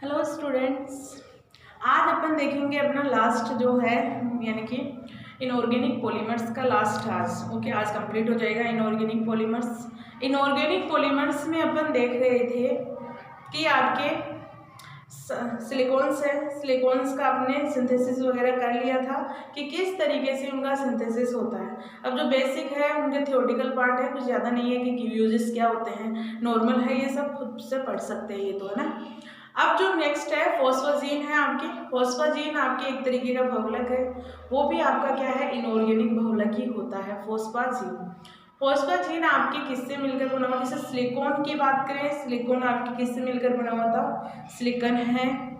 Hello students, आज अपन देखेंगे अपना लास्ट जो है यानी कि इनऑर्गेनिक पॉलीमर्स का लास्ट आज। ओके, आज कंप्लीट हो जाएगा इनऑर्गेनिक पॉलीमर्स। इनऑर्गेनिक पॉलीमर्स में अपन देख रहे थे कि आपके सिलिकॉन्स है, सिलिकॉन्स का आपने सिंथेसिस वगैरह कर लिया था कि किस तरीके से उनका सिंथेसिस होता है। अब जो बेसिक है उनके थियोरेटिकल पार्ट है, कुछ ज़्यादा नहीं है कि यूजेस क्या होते हैं, नॉर्मल है, ये सब खुद से पढ़ सकते हैं ये तो, है ना। अब जो नेक्स्ट है फॉस्फाजीन है आपकी। फॉस्फाजीन आपके एक तरीके का बहुलक है, वो भी आपका क्या है, इनऑर्गेनिक बहुलक ही होता है फॉस्फाजीन। फॉस्फाजीन आपके किससे मिलकर बना हुआ, जैसे सिलिकॉन की बात करें, सिलिकॉन आपके किससे मिलकर बना हुआ था, सिलिकॉन है,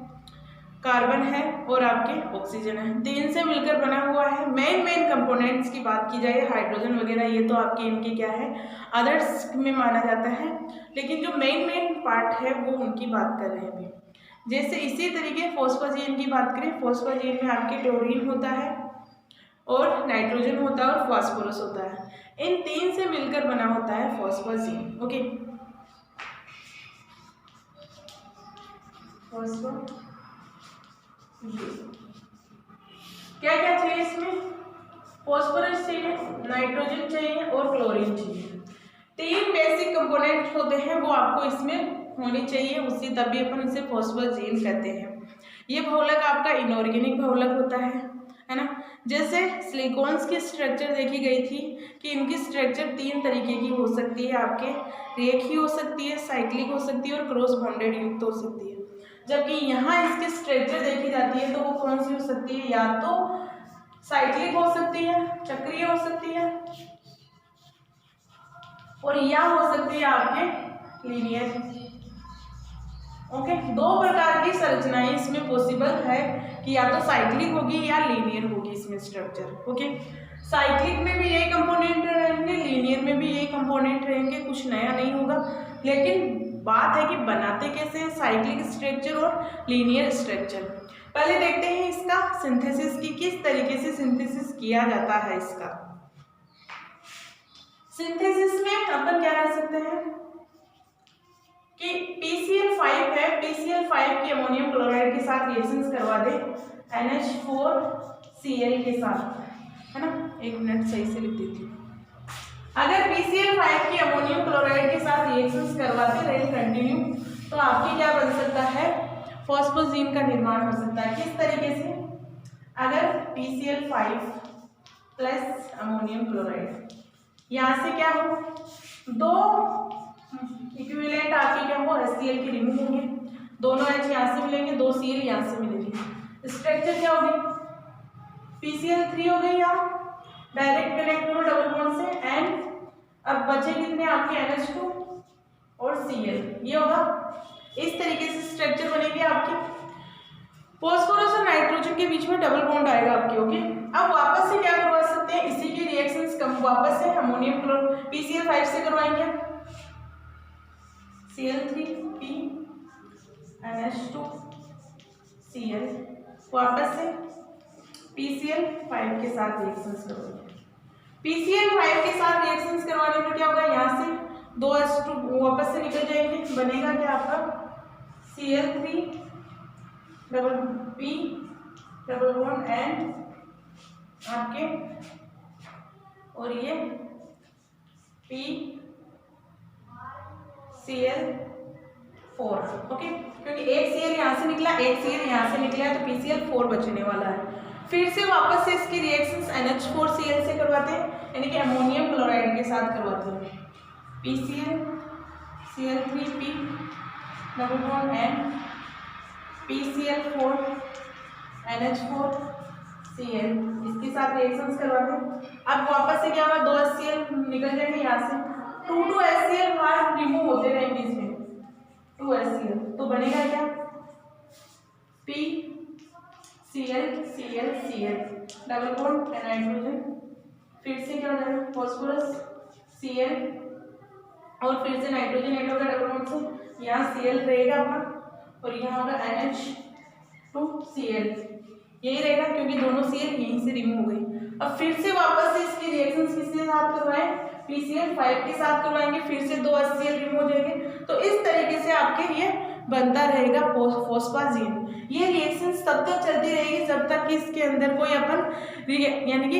कार्बन है और आपके ऑक्सीजन है, तीन से मिलकर बना हुआ है। मेन कंपोनेंट्स की बात की जाए, हाइड्रोजन वगैरह ये तो आपके इनके क्या है, अदर्स में माना जाता है, लेकिन जो मेन पार्ट है वो उनकी बात कर रहे हैं अभी। जैसे इसी तरीके फॉस्फाजीन की बात करें, फॉस्फाजीन में आपके क्लोरीन होता है और नाइट्रोजन होता है और फास्फोरस होता है, इन तीन से मिलकर बना होता है फॉस्फाजीन। ओके, क्या क्या चाहिए इसमें, फॉस्फोरस चाहिए, नाइट्रोजन चाहिए और क्लोरीन चाहिए। तीन बेसिक कंपोनेंट होते हैं वो आपको इसमें होनी चाहिए, उसी तभी अपन इसे फॉस्फोजीन कहते हैं। ये बहुलक आपका इनऑर्गेनिक बहुलक होता है ना। जैसे सिलिकॉन्स की स्ट्रक्चर देखी गई थी कि इनकी स्ट्रक्चर तीन तरीके की हो सकती है, आपके रेखीय हो सकती है, साइक्लिक हो सकती है और क्रॉस बॉन्डेड युक्त हो सकती है। जबकि यहाँ इसकी स्ट्रक्चर देखी जाती है तो वो कौन सी हो सकती है, या तो साइक्लिक हो सकती है, चक्रीय हो सकती है, और या हो सकती है आपके लीनियर। ओके, दो प्रकार की संरचनाएं इसमें पॉसिबल है कि या तो साइक्लिक होगी या लीनियर होगी इसमें स्ट्रक्चर। ओके, साइक्लिक में भी यही कंपोनेंट रहेंगे, लीनियर में भी यही कंपोनेंट रहेंगे, कुछ नया नहीं होगा, लेकिन बात है कि बनाते कैसे साइक्लिक स्ट्रक्चर और लीनियर स्ट्रक्चर। पहले देखते हैं इसका सिंथेसिस की, किस तरीके से सिंथेसिस किया जाता है इसका। सिंथेसिस में अपन क्या कर सकते हैं कि PCl5 है, PCl5 की अमोनियम क्लोराइड के साथ रिएक्शंस करवा दे NH4Cl के साथ, है ना। एक मिनट सही से लिख देती हूँ। अगर PCl5 की अमोनियम क्लोराइड के साथ रिएक्शंस करवाते रहे कंटिन्यू, तो आपके क्या बन सकता है, फॉस्फोजीन का निर्माण हो सकता है। किस तरीके से, अगर PCl5 प्लस अमोनियम क्लोराइड, यहाँ से क्या हो, दो इक्विवेलेंट आपके क्या हो, HCl के रिमूव होंगे, दोनों H यहाँ से मिलेंगे, दो Cl यहाँ से मिलेंगे, स्ट्रक्चर क्या होगी, PCl3 हो गई, या डायरेक्ट कनेक्ट करो डबल बॉन्ड से, एंड अब बचे कितने आपके NH2 और Cl, ये होगा। इस तरीके से स्ट्रक्चर बनेगी आपकी। फॉस्फोरस और नाइट्रोजन के बीच में डबल बॉन्ड आएगा आपके। ओके, अब वापस से क्या करवा सकते हैं, इसी की रिएक्शंस कम वापस से अमोनियम क्लोराइड PCl5 से करवाएंगे, Cl3P NH2 Cl, वापस से PCl5 के साथ रिएक्शंस करवाएंगे। PCl5 के साथ रिएक्शंस करवाने पर क्या होगा, यहाँ से दो H2 वापस से निकल जाएंगे, बनेगा क्या आपका Cl3 double P double bond and आपके, और ये PCl4। ओके, क्योंकि एक Cl यहाँ से निकला, एक Cl यहाँ से निकला है, तो PCl4 बचने वाला है। फिर से वापस से इसकी रिएक्शंस NH4Cl से करवाते हैं, यानी कि अमोनियम क्लोराइड के साथ करवाते हैं, PCl Cl3P double bond and PCl4 NH4Cl, इसके साथ रिएक्शंस करवाते हैं। अब वापस से क्या होगा, दो HCl निकल जाएंगे यहाँ से, 2 HCl बाहर रिमूव होते रहेंगे इसमें, 2 HCl, तो बनेगा क्या, PCl डबल बॉन्ड नाइट्रोजन, फिर से क्या हो जाएगा फॉस्फोरस Cl, और फिर से नाइट्रोजन ऐड होगा डबल बॉन्ड से, यहाँ Cl रहेगा अपना और यहाँ होगा NH2Cl, यही रहेगा क्योंकि दोनों Cl यहीं से रिमूव हो गई। अब फिर से वापस से इसकी रिएक्शंस किसके साथ करवाएं, PCl5 के साथ करवाएंगे, फिर से दो HCl रिमूव हो जाएंगे। तो इस तरीके से आपके ये बनता रहेगा फॉस्फाजीन। ये रिएक्शंस तब तक चलती रहेगी जब तक कि इसके अंदर कोई अपन यानी कि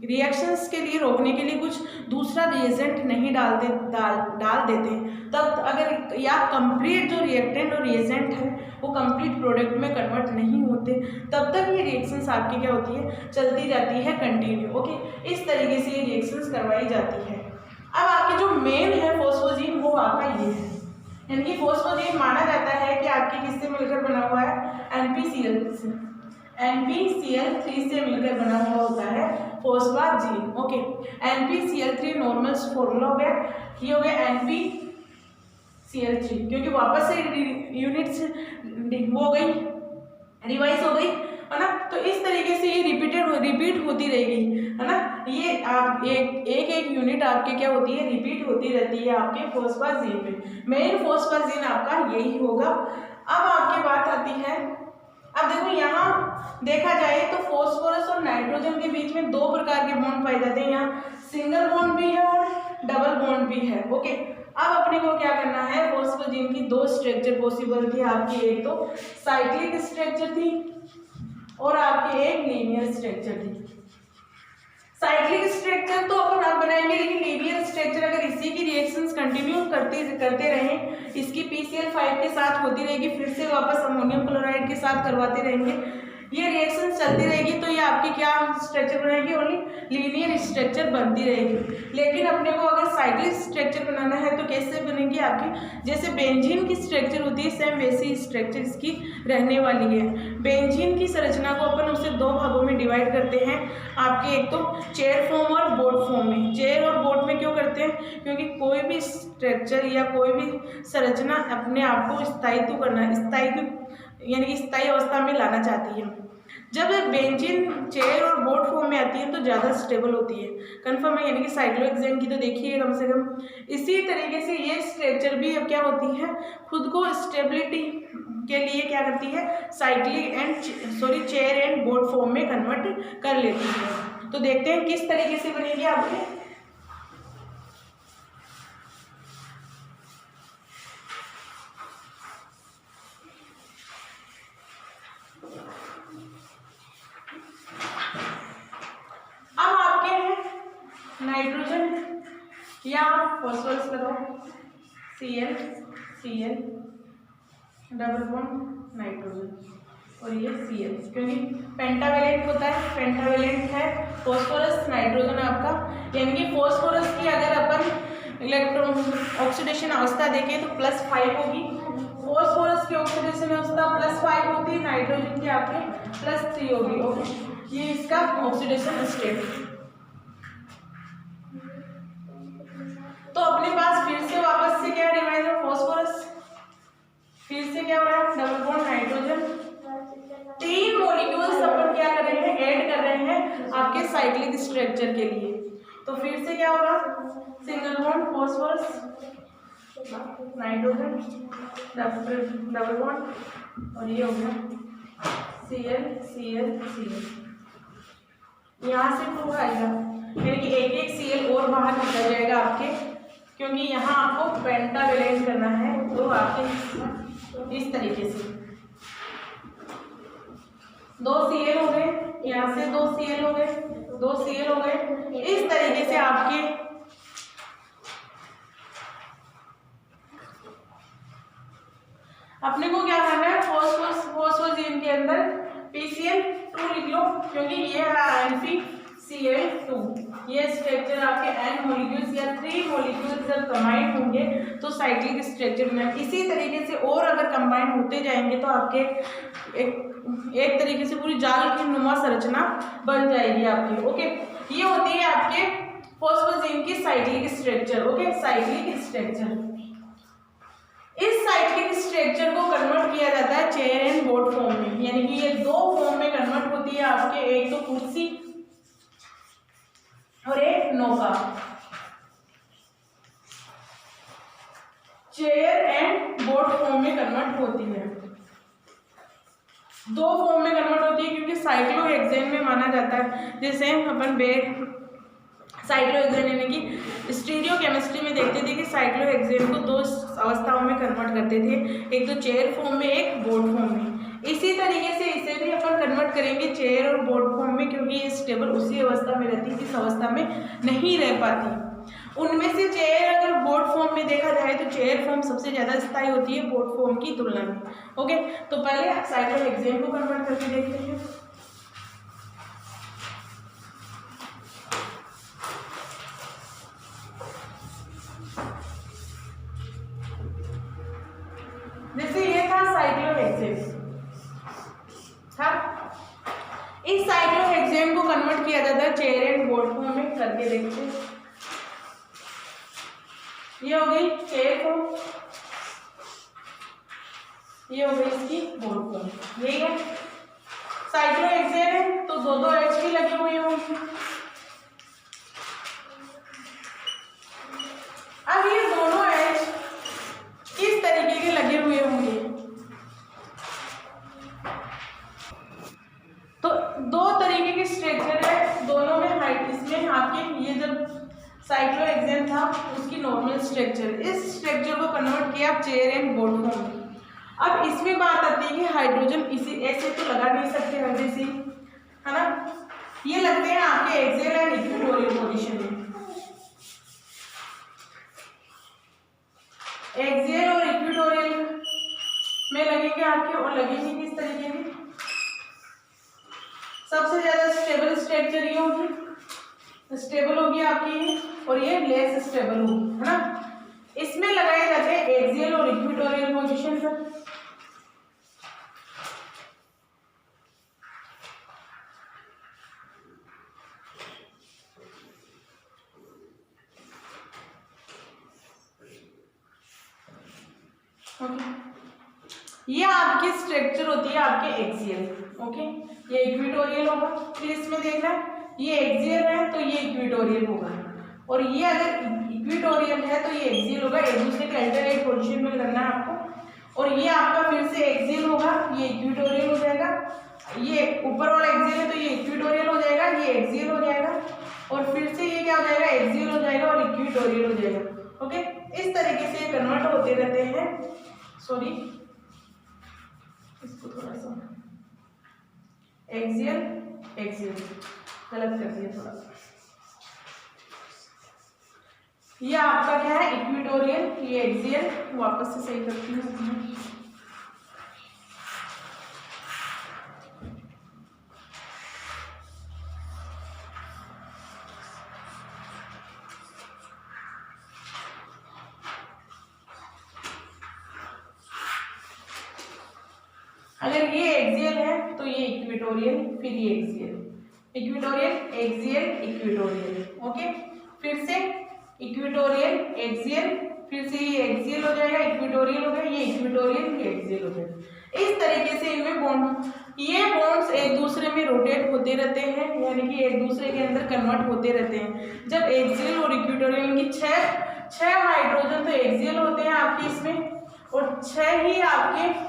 रिएक्शंस के लिए रोकने के लिए कुछ दूसरा रिएजेंट नहीं डाल देते हैं। तब अगर या कंप्लीट जो रिएक्टेंट और रिएजेंट है वो कंप्लीट प्रोडक्ट में कन्वर्ट नहीं होते, तब तक ये रिएक्शंस आपकी क्या होती है, चलती जाती है कंटिन्यू। ओके, इस तरीके से ये रिएक्शंस करवाई जाती है। अब आपके जो मेन है फॉस्फोजीन वो आपका ये है, यानी कि फॉस्फोजीन माना जाता है कि आपके किससे मिलकर बना हुआ है, NPCl3 से मिलकर बना हुआ होता है फॉस्फाजीन। ओके, NPCl3 नॉर्मल फॉर्मूला हो गया, ये हो गया NPCl3, क्योंकि वापस से यूनिट्स वो हो गई, रिवाइज हो गई है ना। तो इस तरीके से ये रिपीट होती रहेगी है ना। ये आप एक यूनिट आपके क्या होती है, रिपीट होती रहती है आपके फॉस्फाजीन में। मेन फॉस्फाजीन आपका यही होगा। अब आपकी बात आती है, अब देखो यहाँ देखा जाए तो फॉस्फोरस और नाइट्रोजन के बीच में दो प्रकार के बॉन्ड पाए जाते हैं। यहाँ सिंगल बॉन्ड भी है और डबल बॉन्ड भी है। ओके, अब अपने को क्या करना है, फॉस्फोजीन की दो स्ट्रक्चर पॉसिबल थी आपकी, एक तो साइक्लिक स्ट्रक्चर थी और आपकी एक लीनियर स्ट्रक्चर थी। साइक्लिक स्ट्रक्चर तो अपन अब बनाएंगे, लेकिन लीनियर स्ट्रक्चर अगर इसी की रिएक्शंस कंटिन्यू करते रहें, इसकी PCl5 के साथ होती रहेगी, फिर से वापस अमोनियम क्लोराइड के साथ करवाते रहेंगे, ये रिएक्शन चलती रहेगी, तो ये आपकी क्या स्ट्रक्चर बनेगी, ओनली लीनियर स्ट्रक्चर बनती रहेगी। लेकिन अपने को अगर साइक्लिक स्ट्रक्चर बनाना है तो कैसे बनेगी आपकी, जैसे बेंजीन की स्ट्रक्चर होती है सेम वैसी स्ट्रक्चर इसकी रहने वाली है। बेंजीन की संरचना को अपन उसे दो भागों में डिवाइड करते हैं आपके, एक तो चेयर फॉर्म और बोट फॉर्म में। चेयर और बोट में क्यों करते हैं, क्योंकि कोई भी स्ट्रक्चर या कोई भी संरचना अपने आप को स्थायित्व करना, स्थायित्व यानी कि स्थायी अवस्था में लाना चाहती है। जब बेंजीन चेयर और बोट फॉर्म में आती है तो ज़्यादा स्टेबल होती है, कन्फर्म है, यानी कि साइक्लोहेक्सेन की तो देखिए कम से कम। इसी तरीके से ये स्ट्रक्चर भी अब क्या होती है, खुद को स्टेबिलिटी के लिए क्या करती है, चेयर एंड बोट फॉर्म में कन्वर्ट कर लेती है। तो देखते हैं किस तरीके से बनेगी आपके। नाइट्रोजन या फॉस्फोरस लगाओ, Cl डबल बॉन्ड नाइट्रोजन और ये Cl, क्योंकि पेंटावेलेंट होता है, पेंटावेलेंट है फॉस्फोरस नाइट्रोजन आपका। यानी कि फॉस्फोरस की अगर अपन इलेक्ट्रॉन ऑक्सीडेशन अवस्था देखें तो +5 होगी, फॉस्फोरस की ऑक्सीडेशन अवस्था +5 होती है, नाइट्रोजन की आपके +3 होगी। ओके, ये इसका ऑक्सीडेशन स्टेट। तो अपने पास फिर से वापस से क्या रिवाइज है, फॉस्फोरस, फिर से क्या हो रहा है, डबल बॉन्ड नाइट्रोजन, 3 मॉलिक्यूल्स अपन क्या कर रहे हैं, ऐड कर रहे हैं आपके साइक्लिक स्ट्रक्चर के लिए। तो फिर से क्या होगा, single bond phosphorus nitrogen double bond और ये हो गया Cl। यहाँ से 2 आएगा, यानी कि एक Cl और बाहर निकल जाएगा आपके, क्योंकि यहाँ आपको पेंटावेलेंट करना है। तो आपके इस तरीके से 2 Cl हो गए, यहाँ से 2 Cl हो गए, 2 Cl हो गए। इस तरीके से आपके अपने को क्या करना है, फॉस्फोजीन के अंदर PCl2 लिख लो, क्योंकि ये है NPCl2। ये स्ट्रक्चर आपके N मॉलिक्यूल्स या 3 मॉलिक्यूल्स जब कंबाइन होंगे तो साइक्लिक स्ट्रक्चर में। इसी तरीके से और अगर कंबाइन होते जाएंगे तो आपके एक तरीके से पूरी जाल की नुमा संरचना बन जाएगी आपकी। ओके, ये होती है आपके फॉस्फोजीन की cyclic structure. Okay, cyclic structure. इस साइक्लिक स्ट्रक्चर को कन्वर्ट किया जाता है चेयर एंड बोट फॉर्म में, यानी कि ये 2 फॉर्म में कन्वर्ट होती है आपके, एक तो कुर्सी और एक नौका। चेयर एंड बोट फॉर्म में कन्वर्ट होती है, 2 फॉर्म में कन्वर्ट होती है, क्योंकि साइक्लोहेक्सेन में माना जाता है, जैसे अपन साइक्लोहेक्सेन यानी कि स्टीरियोकेमिस्ट्री में देखते थे कि साइक्लोहेक्सेन को दो अवस्थाओं में कन्वर्ट करते थे, एक तो चेयर फॉर्म में, एक बोर्ड फॉर्म में। इसी तरीके से इसे भी अपन कन्वर्ट करेंगे चेयर और बोर्ड फॉर्म में, क्योंकि ये स्टेबल उसी अवस्था में रहती है जिस अवस्था में नहीं रह पाती। उनमें से चेयर अगर बोर्ड फॉर्म में देखा जाए तो चेयर फॉर्म सबसे ज़्यादा स्थायी होती है बोर्ड फॉर्म की तुलना में। ओके, तो पहले साइक्लोहेक्सेन को कन्वर्ट करके देखते हैं। जैसे ये था साइक्लोहेक्सेन था, इस साइक्लोहेक्सेन को कन्वर्ट किया जाता है चेयर एंड बोर्ड फॉर्म में, करके देखते हैं। ये हो गई चेयर फॉर्म, ये हो गई इसकी बोर्ड फॉर्म। यही है साइक्लोहेक्सेन है तो दो एच भी लगे हुए होंगे। अब ये दोनों एच किस तरीके के लगे हुए होंगे, तो दो तरीके के स्ट्रक्चर है दोनों में। हाइट इसमें आपके ये जब साइक्लोहेक्सेन था उसकी नॉर्मल स्ट्रक्चर, इस स्ट्रक्चर को कन्वर्ट किया आप चेयर एंड बोर्ड फॉर्म में। अब इसमें बात आती है कि हाइड्रोजन इसी ऐसे तो लगा नहीं सकते हर जैसे, है ना, ये लगते हैं आपके एक्सियल एंड इक्वेटोरियल पोजीशन में। एक्सियल और इक्वेटोरियल में लगेंगे आपके, और लगेंगे किस तरीके के, सबसे ज्यादा स्टेबल स्ट्रक्चर ये होगी, स्टेबल होगी आपकी, और ये लेस स्टेबल होगी, है ना। इसमें लगाए जाते हैं एक्सियल और इक्वेटोरियल पोजीशन पर। ये आपकी स्ट्रक्चर होती है आपके एक्सियल। ओके, ये इक्वेटोरियल होगा, फिर इसमें देखना ये एक्सियल है तो ये इक्वेटोरियल होगा, और ये अगर इक्वेटोरियल है तो ये एक्सियल होगा। एक दूसरे के अल्टरनेट पोजीशन में करना है आपको, और ये आपका फिर से एक्सियल होगा, ये इक्वेटोरियल हो जाएगा। ये ऊपर वाला एक्सियल है तो ये इक्वेटोरियल हो जाएगा, ये एक्सियल हो जाएगा, और फिर से ये क्या हो जाएगा, एक्सियल हो जाएगा और इक्वेटोरियल हो जाएगा। ओके, इस तरीके से कन्वर्ट होते रहते हैं। सॉरी, इसको थोड़ा सा एक्सियल एक्सियल गलत कर दिया थोड़ा सा। ये आपका क्या है, इक्वेटोरियल, ये एक्सियल, वापस से सही करती हूँ। अगर ये एक्सियल है तो ये इक्वेटोरियल, फिर ये axial, equatorial axial equatorial. Okay, फिर से इक्वेटोरियल एक्सियल, फिर से ये एक्सियल हो जाएगा, इक्वेटोरियल हो गया, ये इक्वेटोरियल, ये एक्सियल हो जाएगा। इस तरीके से इनमें बॉन्ड, ये बॉन्ड्स एक दूसरे में रोटेट होते रहते हैं, यानी कि एक दूसरे के अंदर कन्वर्ट होते रहते हैं। जब एक्सियल और इक्वेटोरियल की छह हाइड्रोजन तो एक्सियल होते हैं आपके इसमें, और 6 ही आपके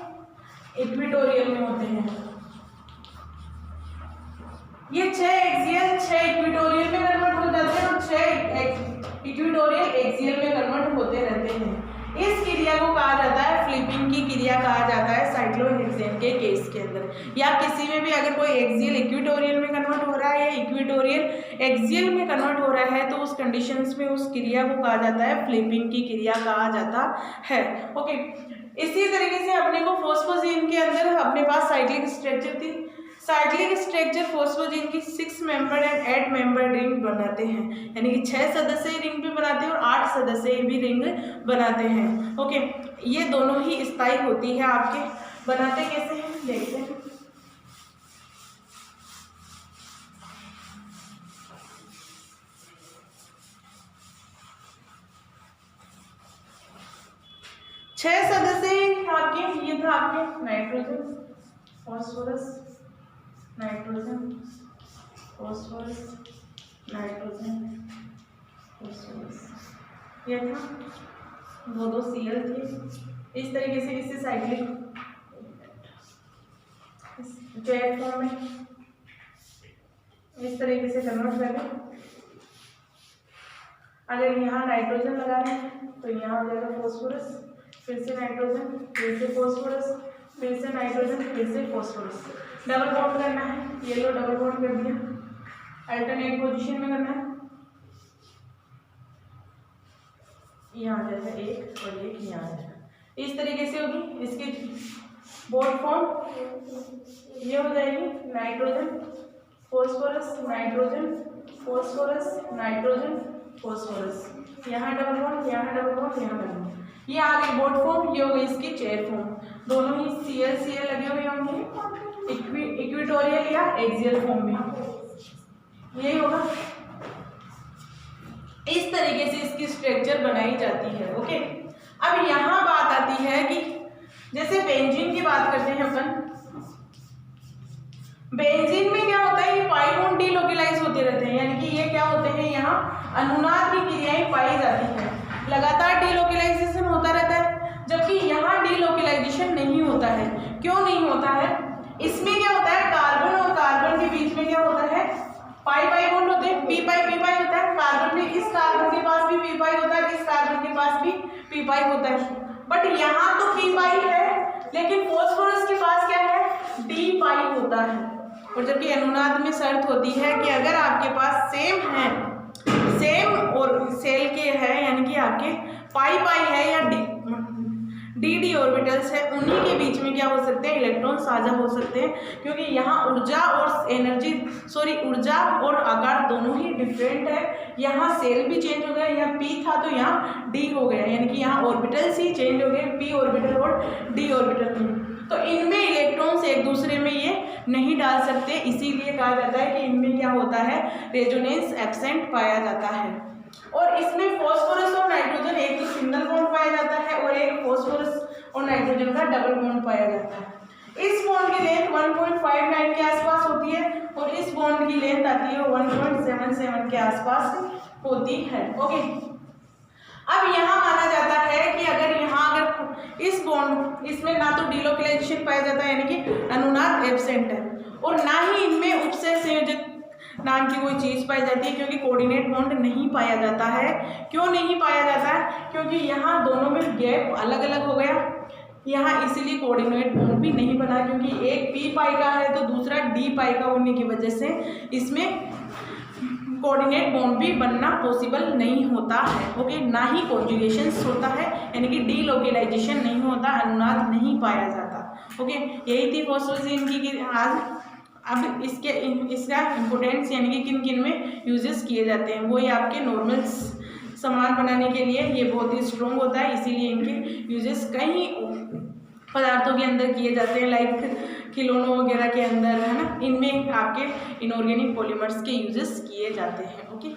इक्वेटोरियल में होते हैं। ये 6 एक्सियल 6 इक्वेटोरियल में कन्वर्ट हो जाते हैं, और 6 इक्वेटोरियल एक्सियल में कन्वर्ट होते रहते हैं। इस क्रिया को कहा जाता है फ्लिपिंग की क्रिया कहा जाता है साइक्लोहेक्सेन के केस के अंदर, या किसी में भी अगर कोई एक्सियल इक्वेटोरियल में कन्वर्ट हो रहा है या इक्वेटोरियल एक्सियल में कन्वर्ट हो रहा है तो उस कंडीशंस में उस क्रिया को कहा जाता है फ्लिपिंग की क्रिया कहा जाता है। ओके, इसी तरीके से अपने को फॉस्फोजीन के अंदर अपने पास साइक्लिक स्ट्रक्चर थी। साइक्लिक स्ट्रक्चर फॉस्फोजीन की 6 मेंबर एंड 8 मेंबर रिंग बनाते हैं, यानी कि 6 सदस्य रिंग भी बनाते हैं और 8 सदस्य भी रिंग बनाते हैं। ओके, ये दोनों ही स्थायी होती है आपके। बनाते कैसे हैं देखते हैं। छह सदस्य आपके, ये था आपके nitrogen, phosphorus, nitrogen, phosphorus, nitrogen, phosphorus, ये था, दो Cl थे। इस तरीके से इससे साइक्लिक चेयर फॉर्म में इस तरीके से कन्वर्ट करें। अगर यहाँ नाइट्रोजन लगा रहे हैं तो यहाँ हो जाएगा फॉस्फोरस, फिर से नाइट्रोजन, फिर से फॉस्फोरस, फिर से नाइट्रोजन, फिर से फॉस्फोरस। डबल बॉन्ड करना है, येलो डबल बॉन्ड कर दिया, अल्टरनेट पोजीशन में करना है। यहाँ आ जाएगा एक और एक यहाँ आ जाएगा, इस तरीके से होगी इसकी बॉन्ड फॉर्म। ये हो जाएगी nitrogen phosphorus, nitrogen phosphorus, nitrogen phosphorus, यहाँ डबल बॉन्ड, यहाँ डबल बॉन्ड, यहाँ डबल बॉन्ड। ये आ गई बॉन्ड फॉर्म, ये हो गई इसकी चेयर फॉर्म। दोनों ही Cl लगे हुए होंगे इक्विटोरियल या एक्सियल फॉर्म में, यही होगा। इस तरीके से इसकी स्ट्रक्चर बनाई जाती है। ओके, अब यहाँ बात आती है कि जैसे बेंजीन की बात करते हैं अपन, बेंजीन में क्या होता है, ये पाई बॉन्ड डीलोकेलाइज होते रहते हैं, यानी कि ये क्या होते हैं, यहाँ अनुनाद की क्रियाएं पाई जाती है, लगातार डीलोकेलाइजेशन होता रहता है, जबकि यहाँ डीलोकेलाइजेशन नहीं होता है। क्यों नहीं होता है? इसमें क्या होता है, कार्बन और कार्बन के बीच में क्या होता है, पाई पाई बॉन्ड होते हैं, पी पाई होता है। कार्बन में इस कार्बन के पास भी पी पाई होता है, इस कार्बन के पास भी पी पाई होता है, बट यहाँ तो पी पाई है, लेकिन फॉस्फोरस के पास क्या है, डी पाई होता है। और जबकि अनुनाद में शर्त होती है कि अगर आपके पास सेम है, सेम और सेल के है, यानी कि आपके पाई है या डी ऑर्बिटल्स है, उन्हीं के बीच में क्या हो सकते हैं, इलेक्ट्रॉन साझा हो सकते हैं, क्योंकि यहाँ ऊर्जा और आकार दोनों ही डिफरेंट है। यहाँ सेल भी चेंज हो गया, यहाँ पी था तो यहाँ डी हो गया, यानी कि यहाँ ऑर्बिटल्स ही चेंज हो गए, पी ऑर्बिटल और डी ऑर्बिटल में। तो इनमें इलेक्ट्रॉन्स एक दूसरे में ये नहीं डाल सकते, इसीलिए कहा जाता है कि इनमें क्या होता है, रेजोनेंस एब्सेंट पाया जाता है। और इसमें फॉस्फोरस और नाइट्रोजन एक तो सिंगल बॉन्ड पाया जाता है और एक फॉस्फोरस और नाइट्रोजन का डबल बॉन्ड पाया जाता है। इस बॉन्ड की लेंथ 1.59 के आसपास होती है और इस बॉन्ड की लेंथ आती है 1.77 के आसपास होती है। ओके, अब यहाँ माना जाता है कि अगर इस बॉन्ड, इसमें ना तो डीलोकेलाइजेशन पाया जाता है, यानी कि अनुनाद एब्सेंट है, और ना ही इनमें उपसय संयोजक नाम की कोई चीज़ पाई जाती है, क्योंकि कोऑर्डिनेट बॉन्ड नहीं पाया जाता है। क्यों नहीं पाया जाता है? क्योंकि यहाँ दोनों में गैप अलग अलग हो गया, यहाँ इसीलिए कोऑर्डिनेट बॉन्ड भी नहीं बना, क्योंकि एक पी पाई का है तो दूसरा डी पाई का होने की वजह से इसमें कोऑर्डिनेट बॉन्ड भी बनना पॉसिबल नहीं होता है। ओके, ना ही कॉन्जुगेशन होता है, यानी कि डीलोकेलाइजेशन नहीं होता, अनुनाद नहीं पाया जाता। ओके, यही थी फॉस्फोरस की आज। अब इसका इम्पोर्टेंस, यानी कि किन किन में यूजेस किए जाते हैं, वो ये आपके नॉर्मल सामान बनाने के लिए ये बहुत ही स्ट्रॉन्ग होता है, इसीलिए इनके यूजेस कई पदार्थों के अंदर किए जाते हैं, लाइक खिलौनों वगैरह के अंदर, है ना, इनमें आपके इनऑर्गेनिक पॉलीमर्स के यूजेस किए जाते हैं। ओके।